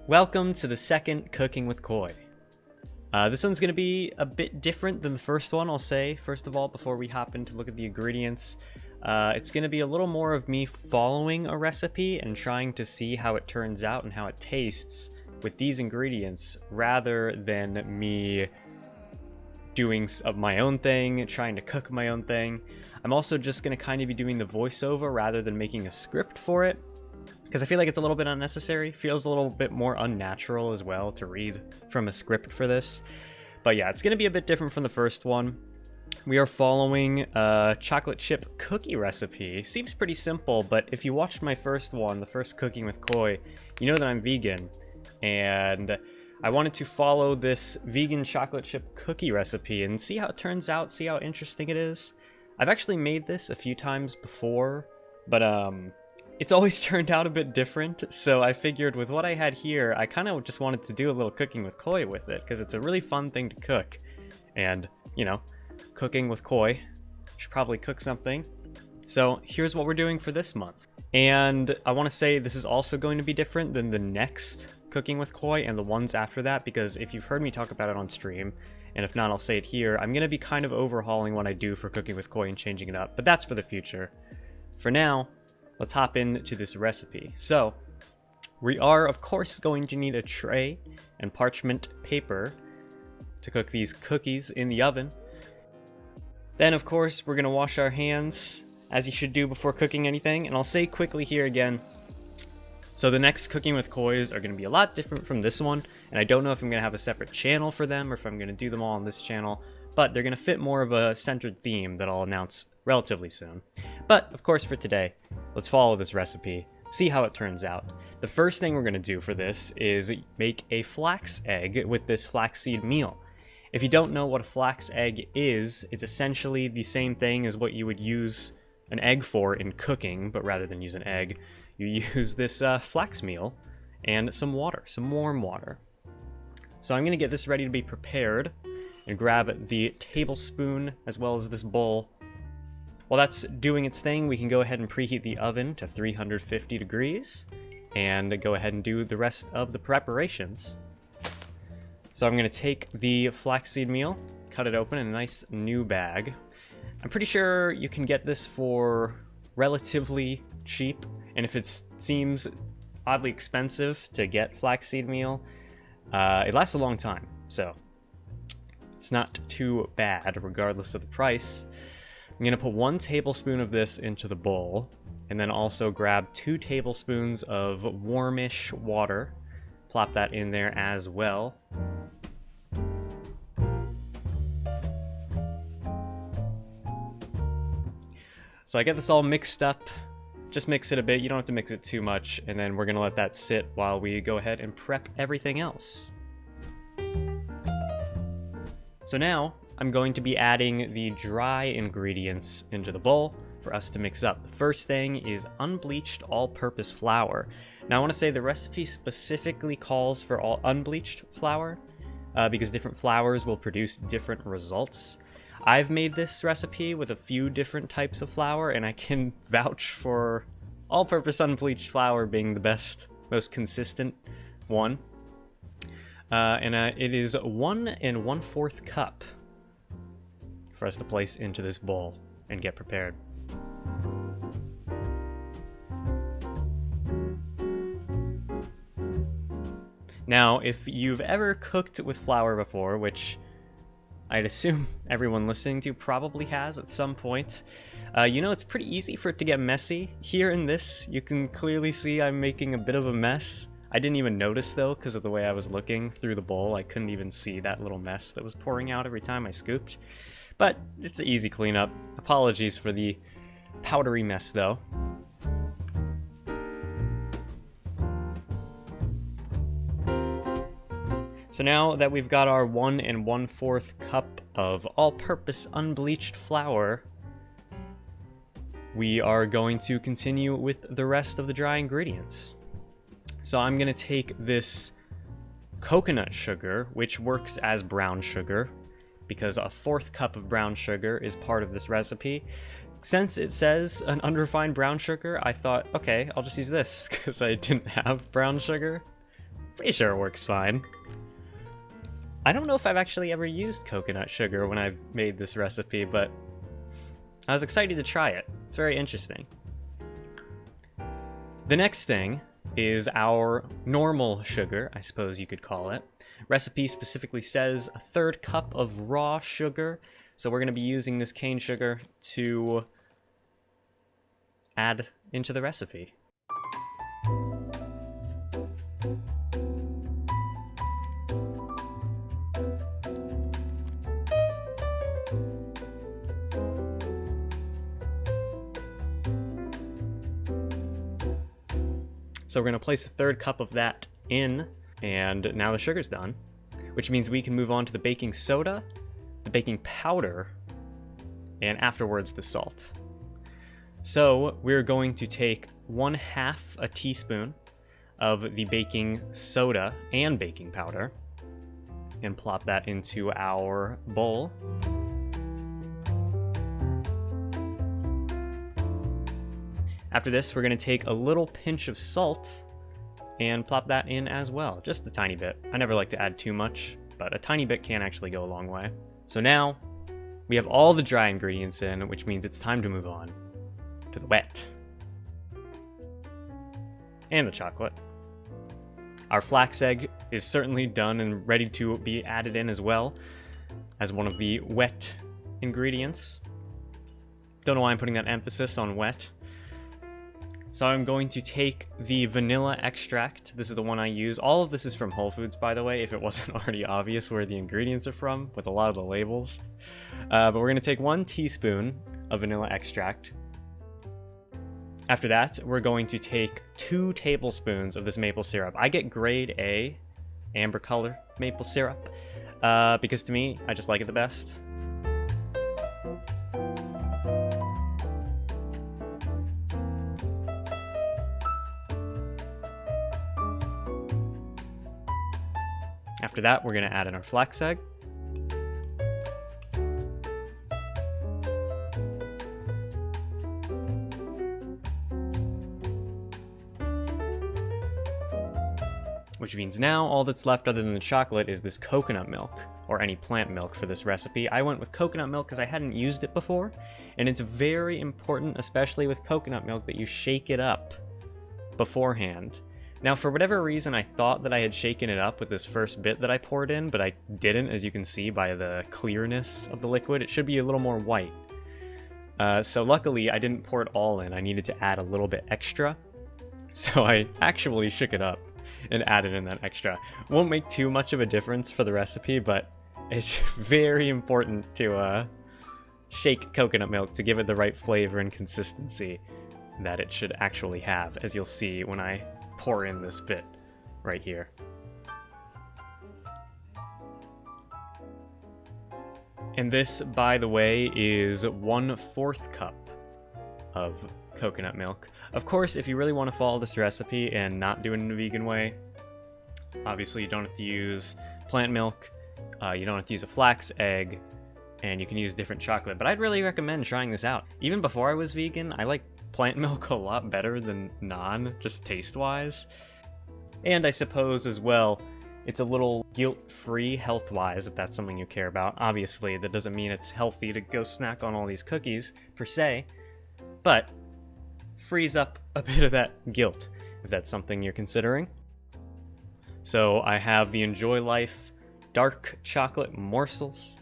Welcome to the second Cooking with Koi. This one's going to be a bit different than the first one, I'll say, first of all, before we hop in to look at the ingredients. It's going to be a little more of me following a recipe and trying to see how it turns out and how it tastes with these ingredients, rather than me doing my own thing, trying to cook my own thing. I'm also just going to kind of be doing the voiceover rather than making a script for it, because I feel like it's a little bit unnecessary. Feels a little bit more unnatural as well to read from a script for this. But yeah, it's going to be a bit different from the first one. We are following a chocolate chip cookie recipe. Seems pretty simple, but if you watched my first one, the first Cooking with Koi, you know that I'm vegan. And I wanted to follow this vegan chocolate chip cookie recipe and see how it turns out, see how interesting it is. I've actually made this a few times before, but it's always turned out a bit different, so I figured with what I had here, I kind of just wanted to do a little Cooking with Koi with it, because it's a really fun thing to cook. And, you know, cooking with Koi, should probably cook something. So here's what we're doing for this month. And I want to say this is also going to be different than the next Cooking with Koi and the ones after that, because if you've heard me talk about it on stream, and if not, I'll say it here, I'm going to be kind of overhauling what I do for Cooking with Koi and changing it up, but that's for the future. For now, let's hop into this recipe. So, we are, of course, going to need a tray and parchment paper to cook these cookies in the oven. Then, of course, we're going to wash our hands, as you should do before cooking anything. And I'll say quickly here again, so the next Cooking with Kois are going to be a lot different from this one, and I don't know if I'm going to have a separate channel for them or if I'm going to do them all on this channel, but they're going to fit more of a centered theme that I'll announce relatively soon. But, of course, for today, let's follow this recipe, see how it turns out. The first thing we're going to do for this is make a flax egg with this flaxseed meal. If you don't know what a flax egg is, it's essentially the same thing as what you would use an egg for in cooking, but rather than use an egg, you use this flax meal and some water, some warm water. So I'm going to get this ready to be prepared and grab the tablespoon as well as this bowl. While that's doing its thing, we can go ahead and preheat the oven to 350 degrees and go ahead and do the rest of the preparations. So I'm going to take the flaxseed meal, cut it open in a nice new bag. I'm pretty sure you can get this for relatively cheap, and if it seems oddly expensive to get flaxseed meal, it lasts a long time, so it's not too bad regardless of the price. I'm going to put 1 tablespoon of this into the bowl, and then also grab 2 tablespoons of warmish water. Plop that in there as well. So I get this all mixed up. Just mix it a bit, you don't have to mix it too much, and then we're going to let that sit while we go ahead and prep everything else. So now, I'm going to be adding the dry ingredients into the bowl for us to mix up. The first thing is unbleached all-purpose flour. Now I want to say the recipe specifically calls for all unbleached flour because different flours will produce different results. I've made this recipe with a few different types of flour, and I can vouch for all-purpose unbleached flour being the best, most consistent one. It is 1 1/4 cup for us to place into this bowl and get prepared. Now, if you've ever cooked with flour before, which I'd assume everyone listening to probably has at some point, you know it's pretty easy for it to get messy. Here in this, you can clearly see I'm making a bit of a mess. I didn't even notice though, because of the way I was looking through the bowl. I couldn't even see that little mess that was pouring out every time I scooped. But it's an easy cleanup. Apologies for the powdery mess though. So now that we've got our 1 1/4 cup of all-purpose unbleached flour, we are going to continue with the rest of the dry ingredients. So I'm going to take this coconut sugar, which works as brown sugar, because a 4th cup of brown sugar is part of this recipe. Since it says an unrefined brown sugar, I thought, okay, I'll just use this, because I didn't have brown sugar. Pretty sure it works fine. I don't know if I've actually ever used coconut sugar when I've made this recipe, but I was excited to try it. It's very interesting. The next thing is our normal sugar, I suppose you could call it. Recipe specifically says a 3rd cup of raw sugar, so we're going to be using this cane sugar to add into the recipe. So we're going to place a 3rd cup of that in, and now the sugar's done, which means we can move on to the baking soda, the baking powder, and afterwards the salt. So we're going to take 1/2 a teaspoon of the baking soda and baking powder and plop that into our bowl. After this, we're going to take a little pinch of salt and plop that in as well, just a tiny bit. I never like to add too much, but a tiny bit can actually go a long way. So now we have all the dry ingredients in, which means it's time to move on to the wet. And the chocolate. Our flax egg is certainly done and ready to be added in as well as one of the wet ingredients. Don't know why I'm putting that emphasis on wet. So I'm going to take the vanilla extract. This is the one I use. All of this is from Whole Foods, by the way, if it wasn't already obvious where the ingredients are from with a lot of the labels. But we're going to take 1 teaspoon of vanilla extract. After that, we're going to take 2 tablespoons of this maple syrup. I get grade A amber color maple syrup because to me, I just like it the best. After that, we're going to add in our flax egg. Which means now all that's left other than the chocolate is this coconut milk, or any plant milk for this recipe. I went with coconut milk because I hadn't used it before, and it's very important, especially with coconut milk, that you shake it up beforehand. Now, for whatever reason, I thought that I had shaken it up with this first bit that I poured in, but I didn't, as you can see by the clearness of the liquid. It should be a little more white. So luckily, I didn't pour it all in. I needed to add a little bit extra. So I actually shook it up and added in that extra. Won't make too much of a difference for the recipe, but it's very important to shake coconut milk to give it the right flavor and consistency that it should actually have, as you'll see when I pour in this bit right here. And this, by the way, is 1/4 cup of coconut milk. Of course, if you really want to follow this recipe and not do it in a vegan way, obviously you don't have to use plant milk, you don't have to use a flax egg, and you can use different chocolate. But I'd really recommend trying this out. Even before I was vegan, I like plant milk a lot better than non, just taste-wise. And I suppose as well, it's a little guilt-free health-wise, if that's something you care about. Obviously, that doesn't mean it's healthy to go snack on all these cookies, per se, but frees up a bit of that guilt, if that's something you're considering. So I have the Enjoy Life dark chocolate morsels.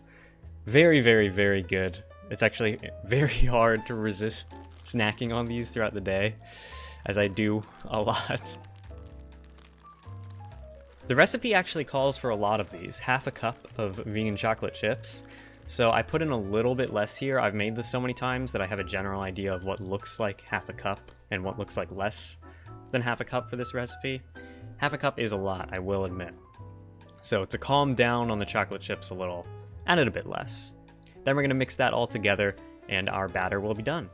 Very, very, very good. It's actually very hard to resist snacking on these throughout the day, as I do a lot. The recipe actually calls for a lot of these, 1/2 cup of vegan chocolate chips. So I put in a little bit less here. I've made this so many times that I have a general idea of what looks like 1/2 cup and what looks like less than 1/2 cup for this recipe. 1/2 cup is a lot, I will admit. So to calm down on the chocolate chips a little, add it a bit less. Then we're going to mix that all together and our batter will be done.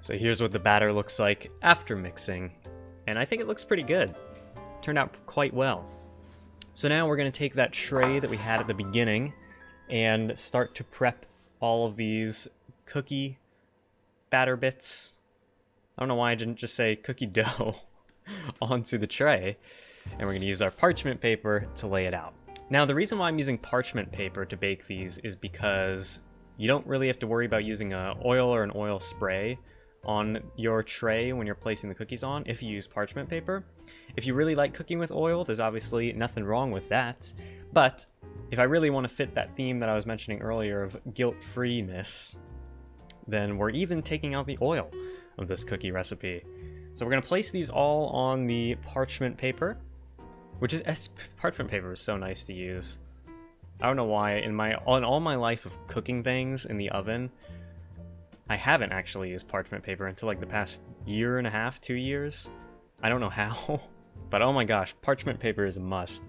So here's what the batter looks like after mixing, and I think it looks pretty good. Turned out quite well. So now we're going to take that tray that we had at the beginning and start to prep all of these cookie batter bits. I don't know why I didn't just say cookie dough onto the tray. And we're going to use our parchment paper to lay it out. Now, the reason why I'm using parchment paper to bake these is because you don't really have to worry about using an oil or an oil spray on your tray when you're placing the cookies on if you use parchment paper. If you really like cooking with oil, there's obviously nothing wrong with that. But if I really want to fit that theme that I was mentioning earlier of guilt-freeness, then we're even taking out the oil of this cookie recipe. So we're going to place these all on the parchment paper, which is, parchment paper is so nice to use. I don't know why, in all my life of cooking things in the oven, I haven't actually used parchment paper until like the past year and a half, 2 years. I don't know how, but oh my gosh, parchment paper is a must.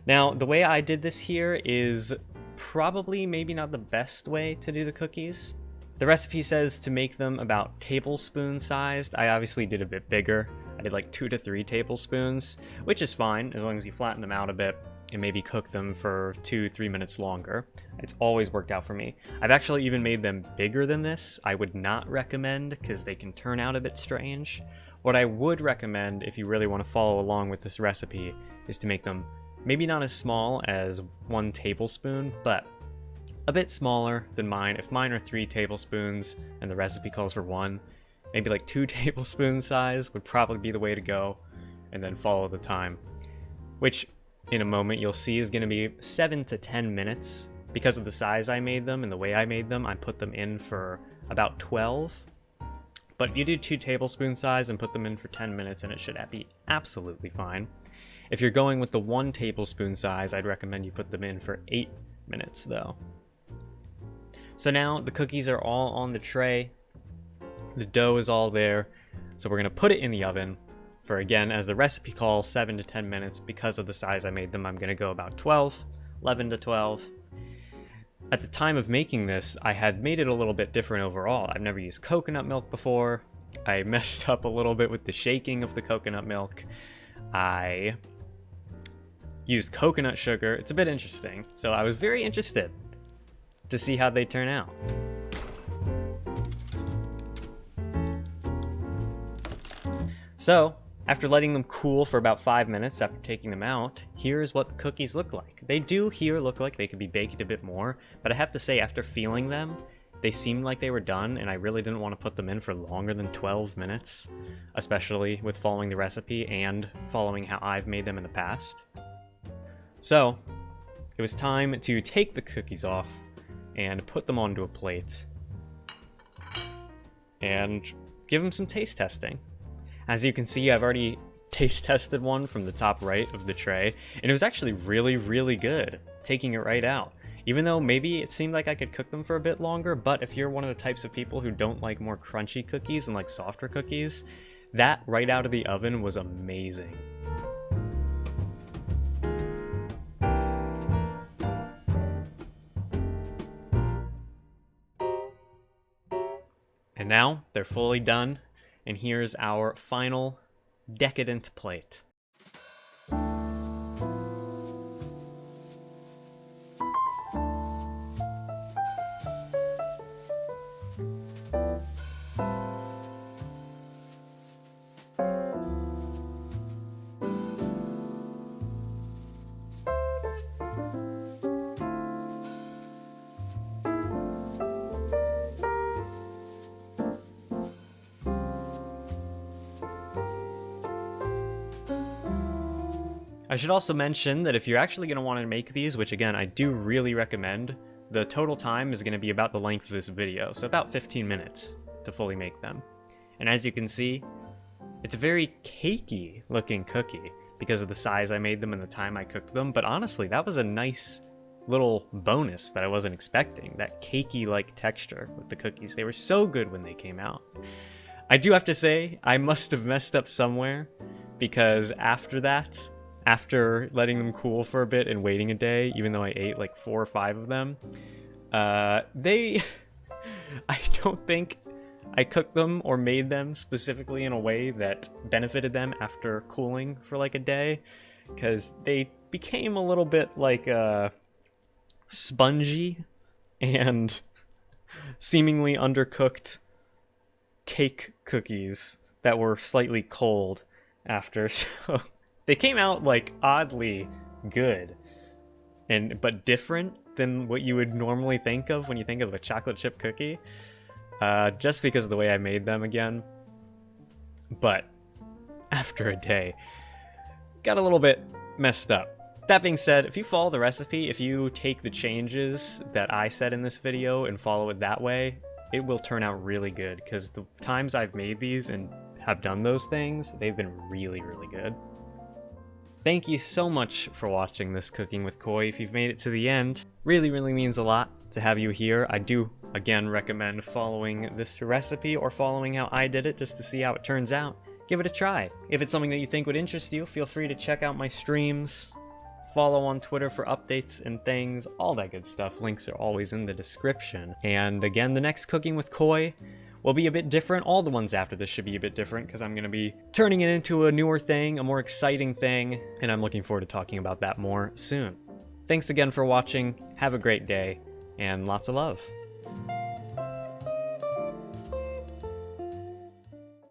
Now, the way I did this here is probably maybe not the best way to do the cookies. The recipe says to make them about tablespoon sized. I obviously did a bit bigger. I did like 2 to 3 tablespoons, which is fine as long as you flatten them out a bit and maybe cook them for 2-3 minutes longer. It's always worked out for me. I've actually even made them bigger than this. I would not recommend because they can turn out a bit strange. What I would recommend if you really want to follow along with this recipe is to make them maybe not as small as 1 tablespoon, but a bit smaller than mine. If mine are 3 tablespoons and the recipe calls for 1, maybe like 2 tablespoon size would probably be the way to go, and then follow the time, which in a moment you'll see is going to be 7 to 10 minutes. Because of the size I made them and the way I made them, I put them in for about 12. But you do 2 tablespoon size and put them in for 10 minutes and it should be absolutely fine. If you're going with the 1 tablespoon size, I'd recommend you put them in for 8 minutes though. So now the cookies are all on the tray. The dough is all there. So we're going to put it in the oven for, again, as the recipe calls, 7 to 10 minutes. Because of the size I made them, I'm going to go about 11 to 12. At the time of making this, I had made it a little bit different overall. I've never used coconut milk before. I messed up a little bit with the shaking of the coconut milk. I used coconut sugar. It's a bit interesting. So I was very interested to see how they turn out. So, after letting them cool for about 5 minutes after taking them out, here's what the cookies look like. They do here look like they could be baked a bit more, but I have to say after feeling them, they seemed like they were done, and I really didn't want to put them in for longer than 12 minutes, especially with following the recipe and following how I've made them in the past. So, it was time to take the cookies off and put them onto a plate and give them some taste testing. As you can see, I've already taste tested one from the top right of the tray, and it was actually really, really good, taking it right out. Even though maybe it seemed like I could cook them for a bit longer, but if you're one of the types of people who don't like more crunchy cookies and like softer cookies, that right out of the oven was amazing. And now they're fully done. And here's our final decadent plate. I should also mention that if you're actually going to want to make these, which again I do really recommend, the total time is going to be about the length of this video, so about 15 minutes to fully make them. And as you can see, it's a very cakey looking cookie because of the size I made them and the time I cooked them, but honestly that was a nice little bonus that I wasn't expecting, that cakey like texture with the cookies. They were so good when they came out. I do have to say, I must have messed up somewhere, because after that, after letting them cool for a bit and waiting a day, even though I ate like 4 or 5 of them, I don't think I cooked them or made them specifically in a way that benefited them after cooling for like a day, because they became a little bit like spongy and seemingly undercooked cake cookies that were slightly cold after. So they came out like oddly good but different than what you would normally think of when you think of a chocolate chip cookie, just because of the way I made them again. But after a day, got a little bit messed up. That being said, if you follow the recipe, if you take the changes that I said in this video and follow it that way, it will turn out really good, because the times I've made these and have done those things, they've been really, really good. Thank you so much for watching this Cooking with Koi. If you've made it to the end, really, really means a lot to have you here. I do, again, recommend following this recipe or following how I did it just to see how it turns out. Give it a try. If it's something that you think would interest you, feel free to check out my streams. Follow on Twitter for updates and things, all that good stuff. Links are always in the description. And again, the next Cooking with Koi will be a bit different. All the ones after this should be a bit different, because I'm going to be turning it into a newer thing, a more exciting thing, and I'm looking forward to talking about that more soon. Thanks again for watching, have a great day, and lots of love.